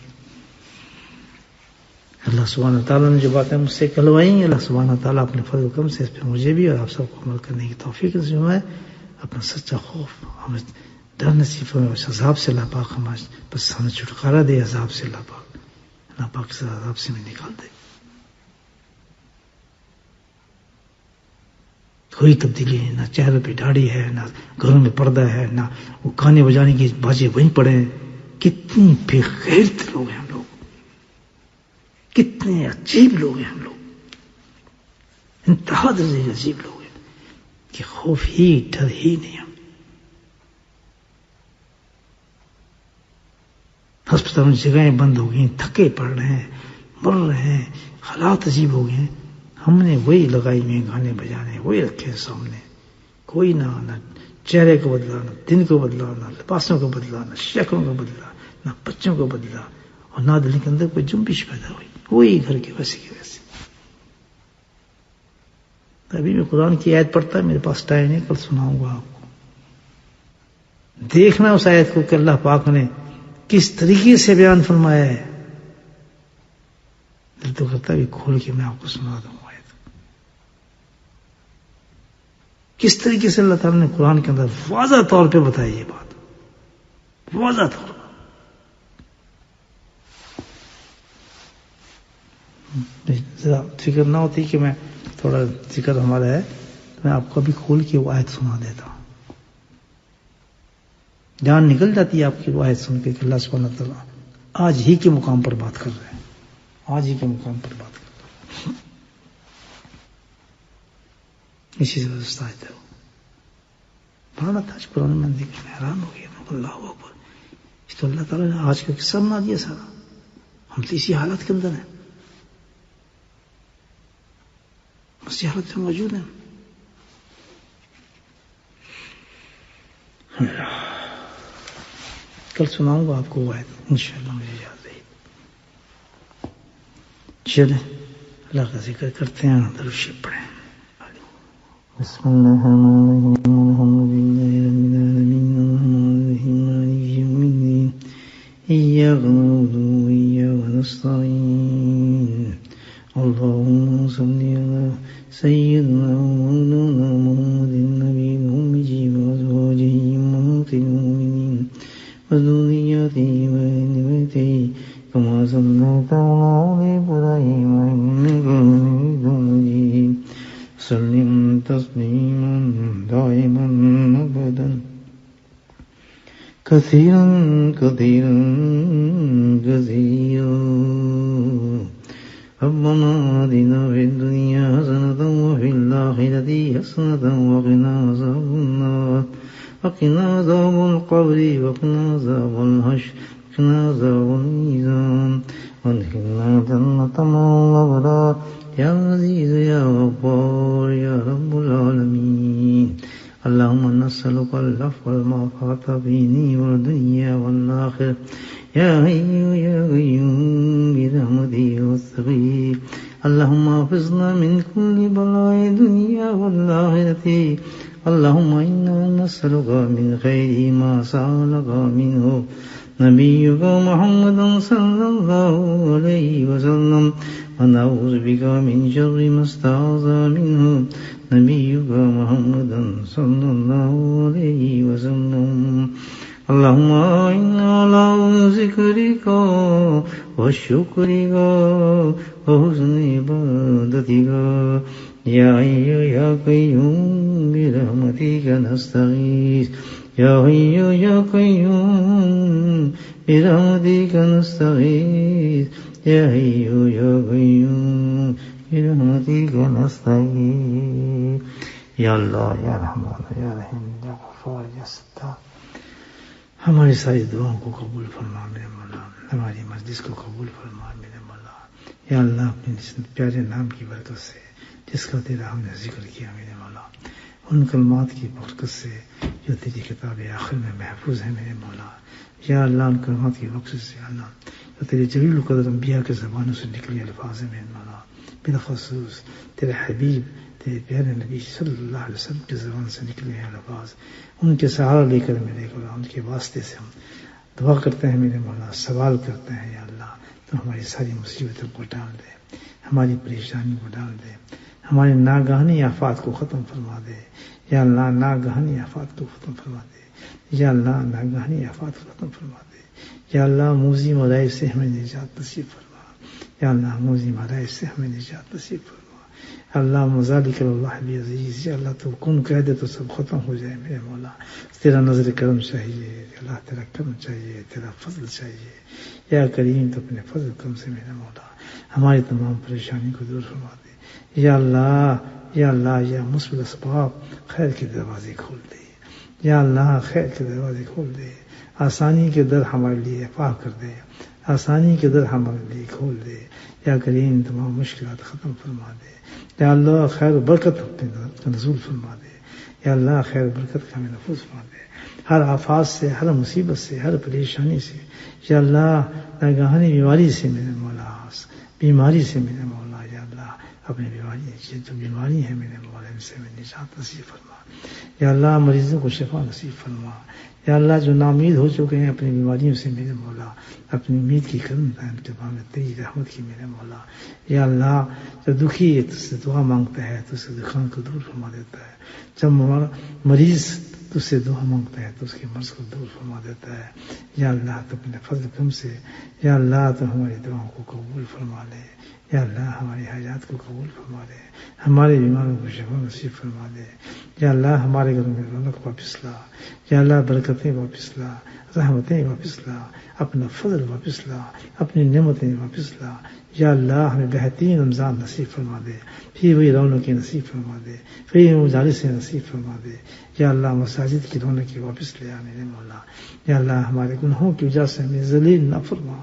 اللہ سبحانہ تعالیٰ نے جو باتیں مجھ سے کہلوائیں، اللہ سبحانہ تعالیٰ اپنے فضل و کرم سے اس پہ مجھے بھی اور آپ سب کو عمل کرنے کی توفیق جو ہے، اپنا سچا خوف ہمیں ڈر نصیب فرمائے، اس عذاب سے اللہ پاک بس ہمیں چھٹکارا دے عذاب سے، اللہ پاک سے عذاب سے ہمیں نکال دے. کوئی تبدیلی نہیں، نہ چہرے پہ داڑھی ہے، نہ گھروں میں پردہ ہے، نہ وہ گانے بجانے کی باجے وہیں پڑے ہیں. کتنی بے غیرت لوگ ہیں ہم لوگ، کتنے عجیب لوگ ہیں ہم لوگ، انتہا درجے عجیب لوگ ہیں کہ خوف ہی ڈر ہی نہیں. ہم ہسپتالوں میں جگہیں بند ہو گئی، تھکے پڑ رہے ہیں، مر رہے ہیں، حالات عجیب ہو گئے ہیں. ہم نے وہی لگائی ہوئے گانے بجانے وہی رکھے سامنے، کوئی نہ چہرے کو بدلا، نہ دن کو بدلا، نہ لباسوں کو بدلا، نہ شکلوں کو بدلا، نہ بچوں کو بدلا، اور نہ دل کے اندر کوئی جنبش پیدا ہوئی، وہی گھر کے ویسے کے ویسے. ابھی میں قرآن کی آیت پڑھتا ہے، میرے پاس ٹائم نہیں، کل سناؤں گا آپ کو. دیکھنا اس آیت کو کہ اللہ پاک نے کس طریقے سے بیان فرمایا ہے. دل تو کرتا ہے کھول کے میں آپ کو سنا دوں. کس طریقے سے اللہ تعالیٰ نے قرآن کے اندر واضح طور پہ بتائی یہ بات، واضح طور پر. ذرا فکر نہ ہوتی کہ میں تھوڑا ذکر ہمارا ہے تو میں آپ کو بھی کھول کے وہ آیت سنا دیتا ہوں. جان نکل جاتی ہے آپ کی وہ آیت سن کے کہ اللہ سبحانہ تعالیٰ آج ہی کے مقام پر بات کر رہے ہیں، آج ہی کے مقام پر بات کر رہے ہیں. اسی سے واسطہ آیت ہے. پڑھنا تھا آج قرآن میں دیکھ میں حیران ہو گیا. اللہ اکبر، اس تو اللہ تعالیٰ نے آج کا قصہ بنا دیا سارا. ہم تو اسی حالت کے اندر ہیں، اسی حالت میں موجود ہیں. کل سناؤں گا آپ کو وہ آیت انشاءاللہ، مجھے یاد رہی. چلیں اللہ کا ذکر کرتے ہیں، درود شریف پڑھیں. بسم اللہ الرحمن الرحیم، الحمد للہ رب العالمین، الرحمن الرحیم، مالک یوم الدین، ایاک نعبد و ایاک نستعین، اللہم صل علی سیدنا مولانا محمد النبی الأمی وازواجہ امہات المؤمنین وذریاتہ وآل بیتہ کما صلیت علی آل ابراہیم انک حمید مجید. سلم تسلیما دائما ابدا كثيرا كثيرا كثيرا. ربنا آتنا في الدنيا حسنة وفي الآخرة حسنة وقنا عذاب النار، وقنا عذاب القبر، وقنا عذاب الحشر، وقنا عذاب الميزان، وادخلنا جنة مع الأبرار یا عزیز یا غفار یا رب العالمین. اللہم نسألک العفو والمعافاة فی الدین والدنیا والآخرہ یا حی یا قیوم برحمتک نستغیث. اللہم حفظنا من کل بلاء الدنیا والآخرہ. اللہم انا نسألک من خیر ما سألک منہ نبیک محمد صلی اللہ علیہ وسلم، ونعوذ بك من شر ما استعاذ منه نبيك محمد صلى الله عليه وسلم. اللهم إنا على ذكرك وشكرك وحسن عبادتك يا حي يا قيوم برحمتك نستغيث. یا حی یا قیوم برحمتک نستغیث. یا حی یا قیوم برحمتک نستغیث. یا اللہ یا رحمان یا رحیم یا غفار یا ستار، ہماری ساری دعاؤں کو قبول فرما میرے مولا، ہماری مجلس کو قبول فرما میرے مولا. یا اللہ اپنے پیارے نام کی برکت سے جس کا تیرا ہم نے ذکر کیا میرے مولا، ان کلمات کی برکت سے جو تیری کتاب آخر میں محفوظ ہے میرے مولا. یا اللہ ان کلمات کی برکت سے اللہ جو تیرے جلیل القدر انبیاء کے زبانوں سے نکلے الفاظ ہیں میرے مولا، بالخصوص تیرے حبیب تیرے پیارے نبی صلی اللہ علیہ وسلم کی زبان سے نکلے ہیں الفاظ، ان کے سہارا لے کر میرے مولا ان کے واسطے سے ہم دعا کرتے ہیں میرے مولا، سوال کرتے ہیں یا اللہ تو ہماری ساری مصیبتوں کو ڈال دے، ہماری پریشانی کو ڈال دے، ہمارے ناگہانی آفات کو ختم فرما دے یا اللہ، ناگہانی آفات کو ختم فرما دے یا اللہ، ناگہانی آفات کو ختم فرما دے یا اللہ، موذی ملائک سے ہمیں نجات نصیب فرما یا اللہ، موذی ملائک سے ہمیں نجات نصیب فرما اللہ، مذالک اللہ عزیز، یا اللہ تو کن کہہ دے تو سب ختم ہو جائے میرے مولا، تیرا نظر کرم چاہیے اللہ، تیرا کرم چاہیے، تیرا فضل چاہیے یا کریم، تو اپنے فضل کرم سے میرے مولا ہماری تمام پریشانی کو دور فرما دے یا اللہ، یا اللہ، یا مثبت اسباب خیر کے دروازے کھول دے یا اللہ، خیر کے دروازے کھول دے، آسانی کے در ہمارے لیے فاہ کر دے، آسانی کے در ہمارے لیے کھول دے یا کریم، تمام مشکلات ختم فرما دے یا اللہ، خیر و برکت کا نزول فرما دے یا اللہ، خیر و برکت کا ہمیں نفوذ فرما دے، ہر آفات سے، ہر مصیبت سے، ہر پریشانی سے یا اللہ، ناگہانی بیماری سے میرے مولا، بیماری سے میرے مولا یا اللہ، اپنی بیماری جو بیماری ہے میرے مولا ان سے ہمیں نجات نصیب فرما یا اللہ، مریضوں کو شفا نصیب فرما یا اللہ، جو ناامید ہو چکے ہیں اپنی بیماریوں سے میرے مولا، اپنی امید کی کرن انتظام میں تیری رحمت کی میرے مولا یا اللہ، جو دکھی ہے تجھ سے دعا مانگتا ہے تو اس کے دکھان کو دور فرما دیتا ہے، جب مریض تجھ سے دعا مانگتا ہے تو اس کے مرض کو دور فرما دیتا ہے یا اللہ، تو اپنے فضل کرم سے یا اللہ تو ہماری دعاؤں کو قبول فرما لے یا اللہ، ہماری حاجات کو قبول فرما لے، ہمارے بیماروں کو شفا نصیب فرما دے یا اللہ، ہمارے گھروں میں رونق واپس لا یا اللہ، برکتیں واپس لا، رحمتیں واپس لا، اپنا فضل واپس لا، اپنی نعمتیں واپس لا یا اللہ، ہمیں بہترین رمضان نصیب فرما دے، پھر وہی رونقیں نصیب فرما دے، پھر مجالسیں نصیب فرما دے یا اللہ، مساجد کی رونقیں واپس لے آ میرے مولا یا اللہ، ہمارے گناہوں کی وجہ سے ہمیں ذلیل نہ فرما،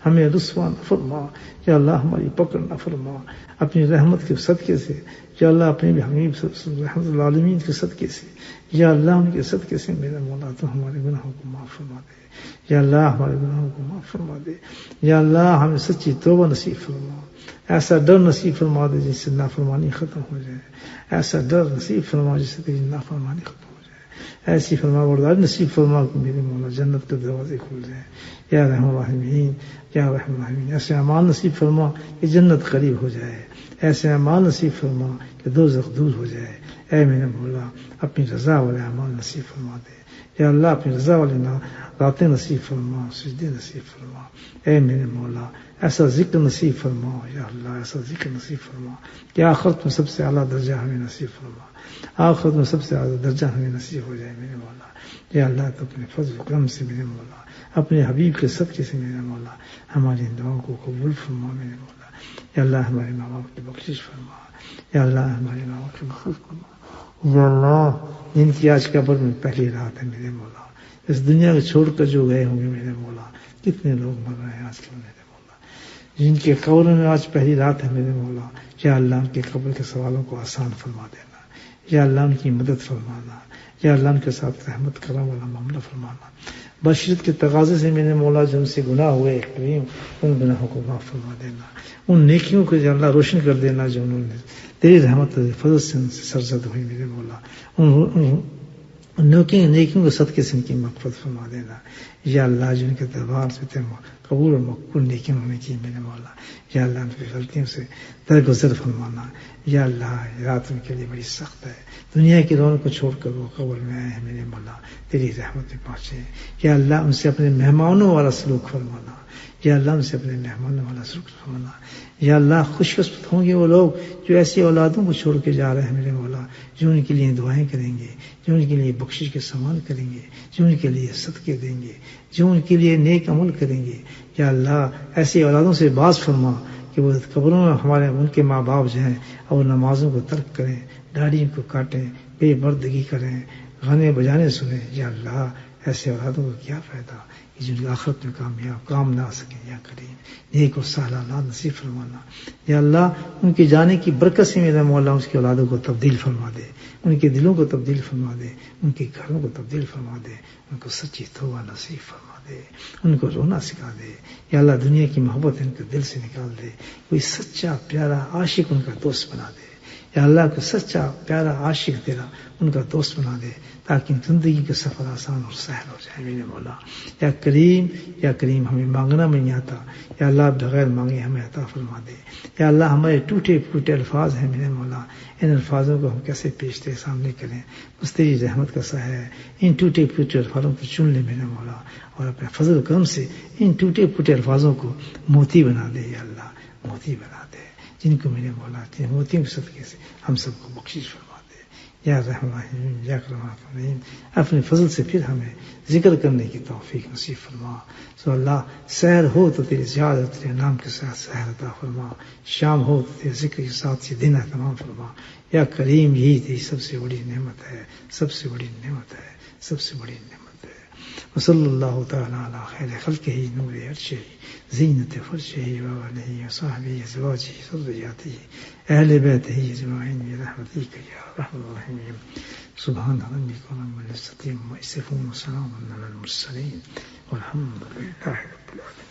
ہمیں رسوا نہ فرما یا اللہ، ہماری پکڑ نہ فرما، اپنی رحمت کے صدقے سے یا اللہ، اپنے حبیب رحمت العالمین کے صدقے سے یا اللہ، ان کے صدقے سے میرے مولا تو ہمارے گناہوں کو معاف فرما دے یا اللہ، ہمارے گناہوں کو معاف فرما دے یا اللہ، ہمیں سچی توبہ نصیب فرما، ایسا ڈر نصیب فرما دے جس سے نافرمانی ختم ہو جائے، ایسا ڈر نصیب فرما جس سے تیری نافرمانی ختم ہو جائے، ایسی فرما برداری نصیب فرما کہ میرے مولا جنت کے دروازے کھل جائیں یا رحم الرحیمین یا رحم الرحیمین، ایسے اعمال نصیب فرما کہ جنت قریب ہو جائے، ایسے اعمال نصیب فرما کہ دوزخ دور ہو جائے، اے میرے مولا اپنی رضا والے اعمال نصیب فرما دے یا اللہ، اپنی رضا والے راتیں نصیب فرما، سجدے نصیب فرما، اے میرے مولا ایسا ذکر نصیب فرما یا اللہ، ایسا ذکر نصیب فرما کہ آخرت میں سب سے اعلیٰ درجہ ہمیں نصیب فرما، آخرت میں سب سے اعلیٰ درجہ ہمیں نصیب ہو جائے میرے مولا یا اللہ، تو اپنے فضل و کرم سے میرے مولا، اپنے حبیب کے صدقے سے میرے مولا ہماری دعاؤں کو قبول فرما میرے مولا یا اللہ، ہمارے ماں باپ کی بخشش فرما یا اللہ، ہمارے ماں باپ کی بخشش فرما یا اللہ، جن کی آج قبر میں پہلی رات ہے میرے مولا، اس دنیا کو چھوڑ کر جو گئے ہوں گے میرے مولا، کتنے لوگ مر رہے ہیں آج کل میرے مولا، جن کے قبر میں آج پہلی رات ہے میرے مولا یا اللہ، ان کے قبر کے سوالوں کو آسان فرما دینا یا اللہ، ان کی مدد فرمانا یا اللہ، ان کے ساتھ رحمت کرم والا معاملہ فرمانا، بشرت کے تقاضے سے میرے مولا جو ان سے گناہ ہوئے کریم، ان گناہوں کو معاف فرما دینا، ان نیکیوں کو یا اللہ روشن کر دینا جو انہوں نے تیری رحمت فضل سے ان سے سرزد ہوئی میرے مولا، ان نیکیوں کے صدقے سے ان کی مغفرت فرما دینا یا اللہ، جن کے دربار سے قبول اور مقبول نیکیاں ہونے کی میرے مولا یا اللہ، ان کی غلطیوں سے درگزر فرمانا یا اللہ، یہ رات ان کے لیے بڑی سخت ہے، دنیا کی رونق کو چھوڑ کر وہ قبر میں آئے ہیں میرے مولا، تیری رحمت میں پہنچے یا اللہ، ان سے اپنے مہمانوں والا سلوک فرمانا یا اللہ، ان سے اپنے مہمانوں والا سلوک فرمانا یا اللہ، خوش قسمت ہوں گے وہ لوگ جو ایسی اولادوں کو چھوڑ کے جا رہے ہیں میرے مولا، جو ان کے لیے دعائیں کریں گے، جو ان کے لیے بخشش کے سامان کریں گے، جو ان کے لیے صدقے دیں گے، جو ان کے لیے نیک عمل کریں گے یا اللہ، ایسی اولادوں سے باز فرما کہ وہ قبروں میں ہمارے ان کے ماں باپ جو ہیں اور نمازوں کو ترک کریں، داڑھی کو کاٹیں، بے پردگی کریں، گانے بجانے سنیں یا اللہ، ایسے اولادوں کو کیا فائدہ کہ جن کی آخرت میں کامیاب کام نہ آ سکیں یا کریں، نیک و صالح اولاد نصیب فرمانا یا اللہ، ان کے جانے کی برکت سے میرا مولا اس کی اولادوں کو تبدیل فرما دے، ان کے دلوں کو تبدیل فرما دے، ان کے گھروں کو تبدیل فرما دے، ان کو سچی توبہ نصیب فرما دے، ان کو رونا سکھا دے یا اللہ، دنیا کی محبت ان کے دل سے نکال دے، کوئی سچا پیارا عاشق ان کا دوست بنا دے یا اللہ کو سچا پیارا عاشق تیرا ان کا دوست بنا دے تاکہ زندگی کا سفر آسان اور سہل ہو جائے میرے مولا. یا کریم ہمیں مانگنا نہیں آتا، یا اللہ بغیر مانگے ہمیں عطا فرما دے. یا اللہ ہمارے ٹوٹے پھوٹے الفاظ ہیں میرے مولا، ان الفاظوں کو ہم کیسے پیش تیرے سامنے کریں، بس تیری رحمت کا سایہ ہے. ان ٹوٹے پھوٹے الفاظوں کو چن لے میرے مولا، اور اپنے فضل و کرم سے ان ٹوٹے پھوٹے الفاظوں کو موتی بنا دے. یا اللہ موتی بنا دے، جن کو میرے مولا تیرے موتیوں کے صدقے سے ہم سب کو بخشش فرما دے. یا رحمان یا کریم، اپنے فضل سے پھر ہمیں ذکر کرنے کی توفیق نصیب فرما. سو اللہ سحر ہو تو تیری یاد اور تیرے نام کے ساتھ سحر عطا فرما، شام ہو تو تیرے ذکر کے ساتھ یہ دن اہتمام فرما. یا کریم یہی تیری سب سے بڑی نعمت ہے، سب سے بڑی نعمت ہے، سب سے بڑی نعمت ہے. وصلی اللہ تعالی علی خیر خلقہ نور عرشہ زینت فرشہ وآلہ وصحبہ ازواجہ ذریاتہ اہل بیتہ اجمعین برحمتک یا ارحم الراحمین. سبحان ربک رب العزة عما یصفون وسلام علی المرسلین والحمد للہ رب العالمین.